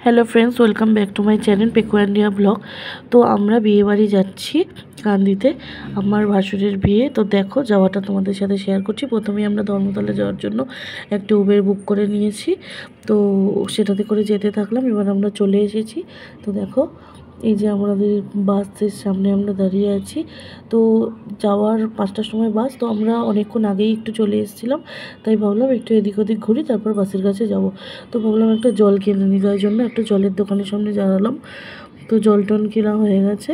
Hello friends, welcome back to my channel পেকু India blog. তো আমরা বিয়েবাড়ি যাচ্ছি কান্দিতে, আমার ভাসুরের বিয়ে। তো দেখো, যাওয়াটা তোমাদের সাথে শেয়ার করছি। প্রথমেই আমরা ধর্মতলা যাওয়ার জন্য একটা উবের বুক করে নিয়েছি, তো সেটাতে করে যেতে থাকলাম। এবার আমরা চলে এসেছি। তো দেখো, এই যে আমাদের বাসের সামনে আমরা দাঁড়িয়ে আছি। তো যাওয়ার 5টার সময় বাস, তো আমরা অনেকক্ষণ আগেই একটু চলে এসেছিলাম, তাই ভাবলাম একটু এদিক ওদিক ঘুরি, তারপর বাসের কাছে যাব। তো ভাবলাম একটা জল কিনে নিই, তাই জন্য একটা জলের দোকানের সামনে দাঁড়ালাম। তো জল টল কেনা হয়ে গেছে।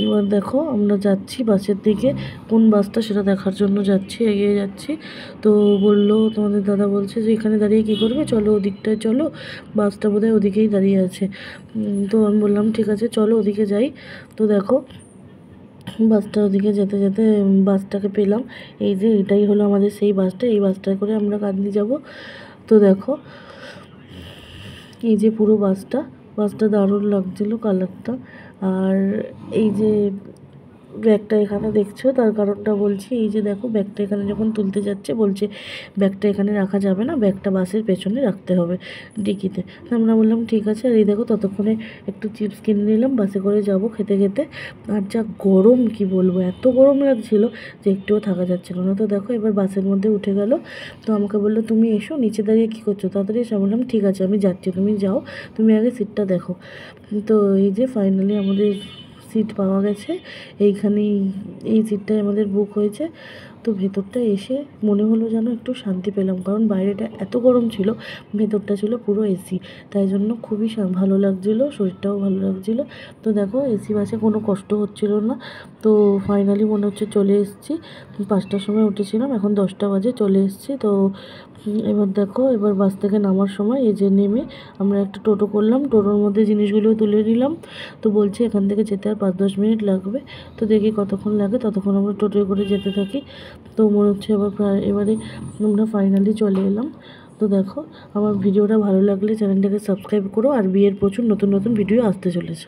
এবার দেখো, আমরা যাচ্ছি বাসের দিকে। কোন বাসটা সেটা দেখার জন্য যাচ্ছি, এগিয়ে যাচ্ছি। তো বললো, তোমাদের দাদা বলছে যে এখানে দাঁড়িয়ে কী করবে, চলো ওদিকটায় চলো, বাসটা বোধহয় ওদিকেই দাঁড়িয়ে আছে। তো আমি বললাম ঠিক আছে, চলো ওদিকে যাই। তো দেখো, বাসটা ওদিকে যেতে যেতে বাসটাকে পেলাম। এই যে এটাই হলো আমাদের সেই বাসটা, এই বাসটায় করে আমরা কান্দি যাব। তো দেখো, এই যে পুরো বাসটা দারুণ লাগছিলো কালারটা। আর এই যে ব্যাগটা এখানে দেখছো, তার কারণটা বলছি। এই যে দেখো, ব্যাগটা এখানে যখন তুলতে যাচ্ছে বলছে ব্যাগটা এখানে রাখা যাবে না, ব্যাগটা বাসের পেছনে রাখতে হবে, ডিকিতে। আমরা বললাম ঠিক আছে। আর এই দেখো, ততক্ষণে একটু চিপস কিনে নিলাম, বাসে করে যাব খেতে খেতে। আর যা গরম, কি বলবো, এত গরম লাগছিল যে একটুও থাকা যাচ্ছিল না। তো দেখো, এবার বাসের মধ্যে উঠে গেল। তো আমাকে বললো তুমি এসো, নিচে দাঁড়িয়ে কী করছো, তাড়াতাড়ি এসে। বললাম ঠিক আছে, আমি যাচ্ছি, তুমি যাও, তুমি আগে সিটটা দেখো। তো এই যে ফাইনালি আমাদের সিট পাওয়া গেছে। এইখানেই, এই সিটটাই আমাদের বুক হয়েছে। তো ভেতরটা এসে মনে হলো যেন একটু শান্তি পেলাম, কারণ বাইরেটা এত গরম ছিল, ভেতরটা ছিল পুরো এসি, তাই জন্য খুবই ভালো লাগছিলো, শরীরটাও ভালো লাগছিলো। তো দেখো, এসি বাসে কোনো কষ্ট হচ্ছিল না। তো ফাইনালি মনে হচ্ছে চলে এসেছি। 5টার সময় উঠেছিলাম, এখন 10টা বাজে, চলে এসেছি। তো এবার দেখো, এবার বাস থেকে নামার সময় এই যে নেমে আমরা একটা টোটো করলাম, টোটোর মধ্যে জিনিসগুলো তুলে নিলাম। তো বলছে এখান থেকে যেতে আর 5-10 মিনিট লাগবে। তো দেখি কতক্ষণ লাগে, ততক্ষণ আমরা টোটোয় করে যেতে থাকি। তো মনে হচ্ছে এবারে আমরা ফাইনালি চলে এলাম। তো দেখো, আমার ভিডিওটা ভালো লাগলে চ্যানেলটাকে সাবস্ক্রাইব করো, আর বিয়ের প্রচুর নতুন নতুন ভিডিও আসতে চলেছে।